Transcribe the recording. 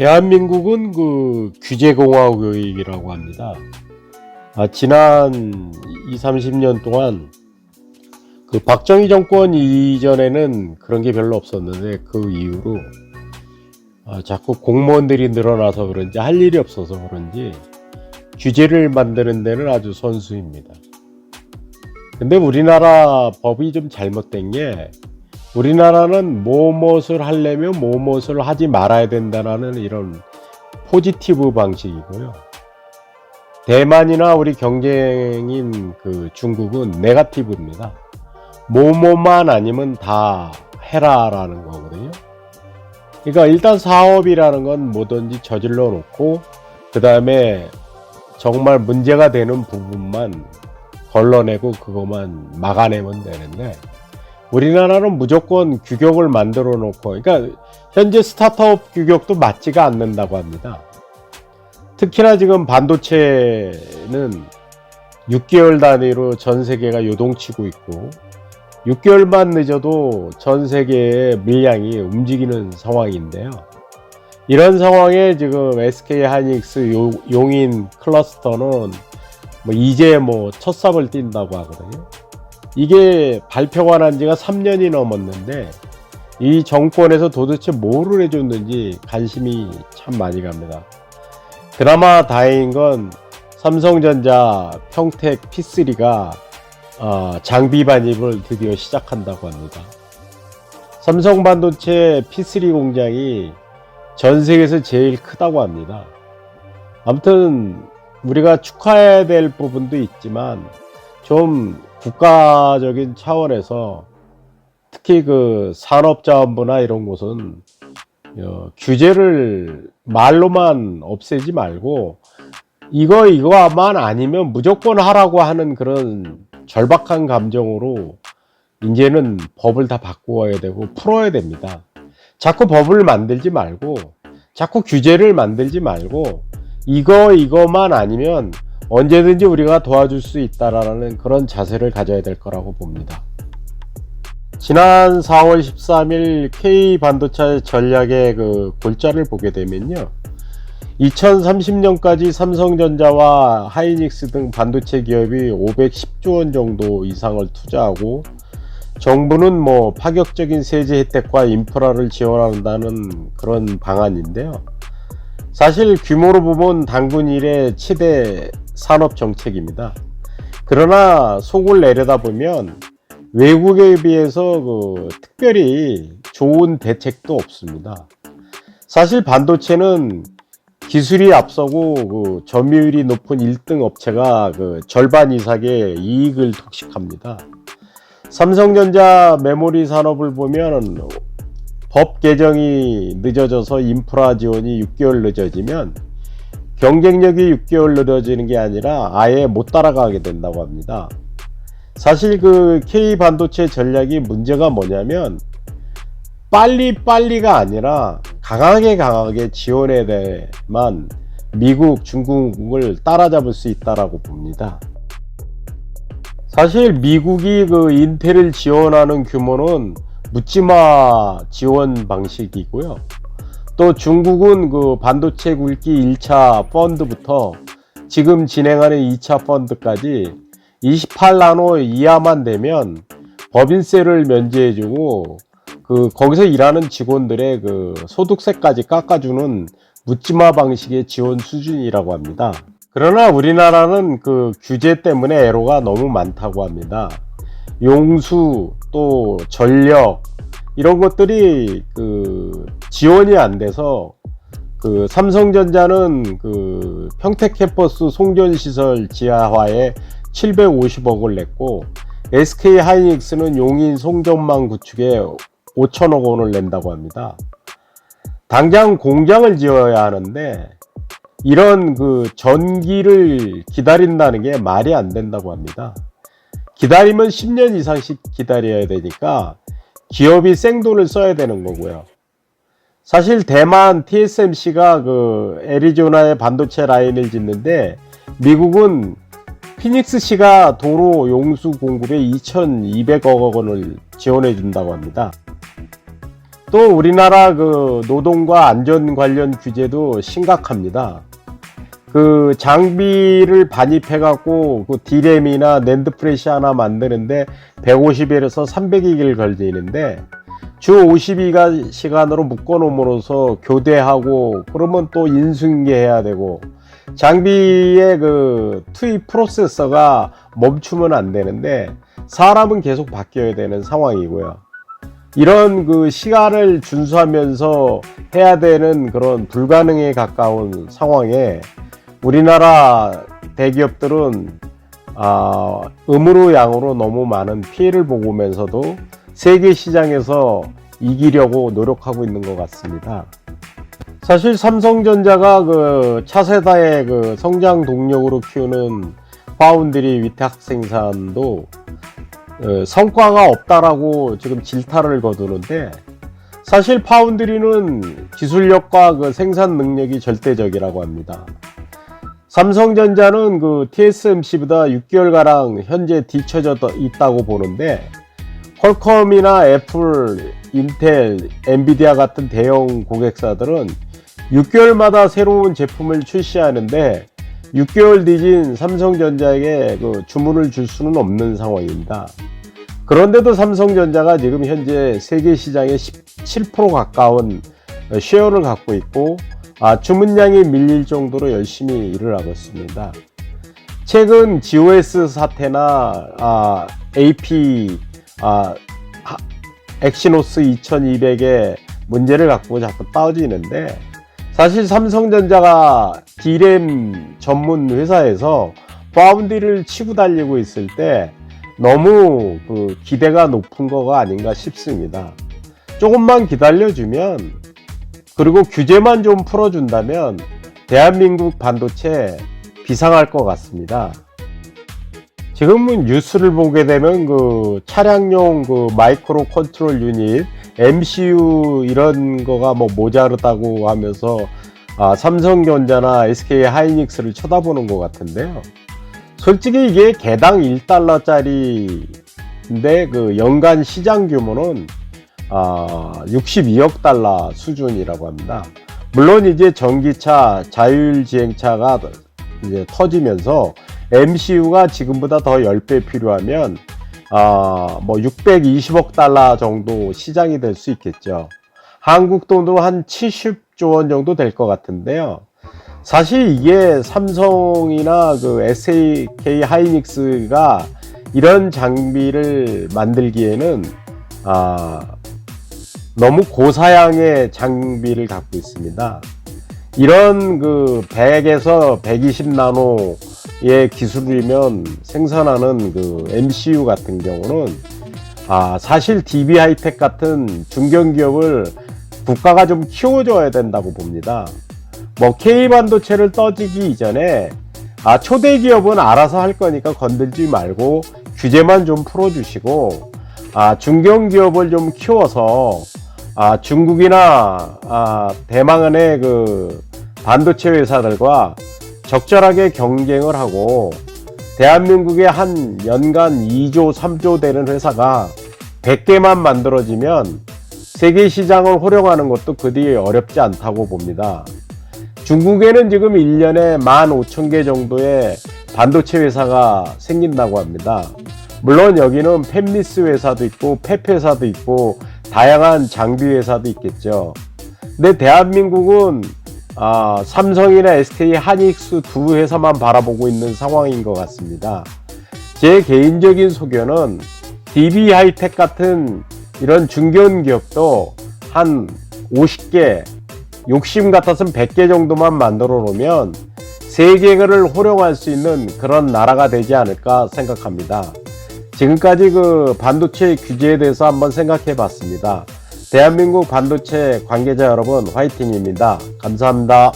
대한민국은 그 규제공화국이라고 합니다. 지난 30년 동안 그 박정희 정권 이전에는 그런 게 별로 없었는데 그 이후로 자꾸 공무원들이 늘어나서 그런지 할 일이 없어서 그런지 규제를 만드는 데는 아주 선수입니다. 근데 우리나라 법이 좀 잘못된 게, 우리나라는 무엇을 하려면 무엇을 하지 말아야 된다는 이런 포지티브 방식이고요. 대만이나 우리 경쟁인 그 중국은 네거티브입니다. 뭐뭐만 아니면 다 해라라는 거거든요. 그러니까 일단 사업이라는 건 뭐든지 저질러 놓고 그 다음에 정말 문제가 되는 부분만 걸러내고 그것만 막아내면 되는데, 우리나라는 무조건 규격을 만들어 놓고, 그러니까 현재 스타트업 규격도 맞지가 않는다고 합니다. 특히나 지금 반도체는 6개월 단위로 전 세계가 요동치고 있고, 6개월만 늦어도 전 세계의 물량이 움직이는 상황인데요. 이런 상황에 지금 SK 하이닉스 용인 클러스터는 이제 첫 삽을 뛴다고 하거든요. 이게 발표가 난 지가 3년이 넘었는데 이 정권에서 도대체 뭐를 해줬는지 관심이 참 많이 갑니다. 그나마 다행인 건 삼성전자 평택 P3가 장비 반입을 드디어 시작한다고 합니다. 삼성반도체 P3 공장이 전 세계에서 제일 크다고 합니다. 아무튼 우리가 축하해야 될 부분도 있지만 좀 국가적인 차원에서 특히 그 산업자원부나 이런 곳은 규제를 말로만 없애지 말고 이거만 아니면 무조건 하라고 하는 그런 절박한 감정으로 이제는 법을 다 바꾸어야 되고 풀어야 됩니다. 자꾸 법을 만들지 말고, 자꾸 규제를 만들지 말고 이거만 아니면 언제든지 우리가 도와줄 수 있다라는 그런 자세를 가져야 될 거라고 봅니다. 지난 4월 13일 K 반도체 전략의 그 골자를 보게 되면요, 2030년까지 삼성전자와 하이닉스 등 반도체 기업이 510조 원 정도 이상을 투자하고, 정부는 파격적인 세제 혜택과 인프라를 지원한다는 그런 방안인데요. 사실 규모로 보면 당군 이래 최대 산업 정책입니다. 그러나 속을 내려다보면 외국에 비해서 특별히 좋은 대책도 없습니다. 사실 반도체는 기술이 앞서고 점유율이 높은 1등 업체가 절반 이상의 이익을 독식합니다. 삼성전자 메모리 산업을 보면 법 개정이 늦어져서 인프라 지원이 6개월 늦어지면 경쟁력이 6개월 늦어지는 게 아니라 아예 못 따라가게 된다고 합니다. 사실 K 반도체 전략이 문제가 뭐냐면 빨리가 아니라 강하게 지원해야 돼만 미국, 중국을 따라잡을 수 있다라고 봅니다. 사실 미국이 인텔을 지원하는 규모는 묻지마 지원 방식이고요. 또 중국은 반도체 굵기 1차 펀드부터 지금 진행하는 2차 펀드까지 28나노 이하만 되면 법인세를 면제해주고 거기서 일하는 직원들의 소득세까지 깎아주는 묻지마 방식의 지원 수준이라고 합니다. 그러나 우리나라는 규제 때문에 애로가 너무 많다고 합니다. 용수 또 전력 이런 것들이 지원이 안 돼서 삼성전자는 평택 캠퍼스 송전시설 지하화에 750억을 냈고, SK 하이닉스는 용인 송전망 구축에 5천억 원을 낸다고 합니다. 당장 공장을 지어야 하는데 이런 전기를 기다린다는 게 말이 안 된다고 합니다. 기다리면 10년 이상씩 기다려야 되니까 기업이 생돈을 써야 되는 거고요. 사실 대만 TSMC가 애리조나에 반도체 라인을 짓는데 미국은 피닉스시가 도로 용수 공급에 2,200억 원을 지원해 준다고 합니다. 또 우리나라 그 노동과 안전 관련 규제도 심각합니다. 그 장비를 반입해 갖고 그 D램이나 낸드 프레시 하나 만드는데 150일에서 300일 걸리는데 주 52시간으로 묶어 놓음으로써 교대하고 그러면 또 인수인계해야 되고 장비의 그 투입 프로세서가 멈추면 안 되는데 사람은 계속 바뀌어야 되는 상황이고요. 이런 그 시간을 준수하면서 해야 되는 그런 불가능에 가까운 상황에 우리나라 대기업들은 음으로 양으로 너무 많은 피해를 보면서도 세계 시장에서 이기려고 노력하고 있는 것 같습니다. 사실 삼성전자가 그 차세대의 그 성장 동력으로 키우는 파운드리 위탁 생산도 성과가 없다라고 지금 질타를 거두는데 사실 파운드리는 기술력과 그 생산 능력이 절대적이라고 합니다. 삼성전자는 그 TSMC보다 6개월가량 현재 뒤처져 있다고 보는데 퀄컴이나 애플, 인텔, 엔비디아 같은 대형 고객사들은 6개월마다 새로운 제품을 출시하는데 6개월 뒤진 삼성전자에게 그 주문을 줄 수는 없는 상황입니다. 그런데도 삼성전자가 지금 현재 세계 시장의 17% 가까운 쉐어를 갖고 있고 주문량이 밀릴 정도로 열심히 일을 하고 있습니다. 최근 GOS 사태나 AP 엑시노스 2200의 문제를 갖고 자꾸 따지는데 사실 삼성전자가 D램 전문 회사에서 파운드리를 치고 달리고 있을 때 너무 그 기대가 높은 거가 아닌가 싶습니다. 조금만 기다려주면 그리고 규제만 좀 풀어준다면 대한민국 반도체 비상할 것 같습니다. 지금은 뉴스를 보게 되면 그 차량용 그 마이크로 컨트롤 유닛 MCU 이런 거가 뭐 모자르다고 하면서 삼성전자나 SK 하이닉스를 쳐다보는 것 같은데요. 솔직히 이게 개당 1달러짜리인데 그 연간 시장 규모는 62억 달러 수준이라고 합니다. 물론 이제 전기차, 자율주행차가 이제 터지면서 MCU가 지금보다 더 10배 필요하면 뭐 620억 달러 정도 시장이 될 수 있겠죠. 한국 돈으로 한 70조 원 정도 될 것 같은데요. 사실 이게 삼성이나 그 SK 하이닉스가 이런 장비를 만들기에는 너무 고사양의 장비를 갖고 있습니다. 이런 그 100에서 120나노의 기술이면 생산하는 그 MCU 같은 경우는 사실 DB 하이텍 같은 중견기업을 국가가 좀 키워줘야 된다고 봅니다. 뭐 K반도체를 떠지기 이전에 초대 기업은 알아서 할 거니까 건들지 말고 규제만 좀 풀어주시고 중견기업을 좀 키워서 중국이나 대만의 그 반도체 회사들과 적절하게 경쟁을 하고 대한민국에 한 연간 2조 3조 되는 회사가 100개만 만들어지면 세계 시장을 호령하는 것도 그리 어렵지 않다고 봅니다. 중국에는 지금 1년에 15,000개 정도의 반도체 회사가 생긴다고 합니다. 물론 여기는 팹리스 회사도 있고 팹 회사도 있고 다양한 장비 회사도 있겠죠. 근데 대한민국은 삼성이나 SK 하이닉스 두 회사만 바라보고 있는 상황인 것 같습니다. 제 개인적인 소견은 DB 하이텍 같은 이런 중견 기업도 한 50개, 욕심 같아서는 100개 정도만 만들어 놓으면 세계를 호령할 수 있는 그런 나라가 되지 않을까 생각합니다. 지금까지 그 반도체 규제에 대해서 한번 생각해 봤습니다. 대한민국 반도체 관계자 여러분 화이팅입니다. 감사합니다.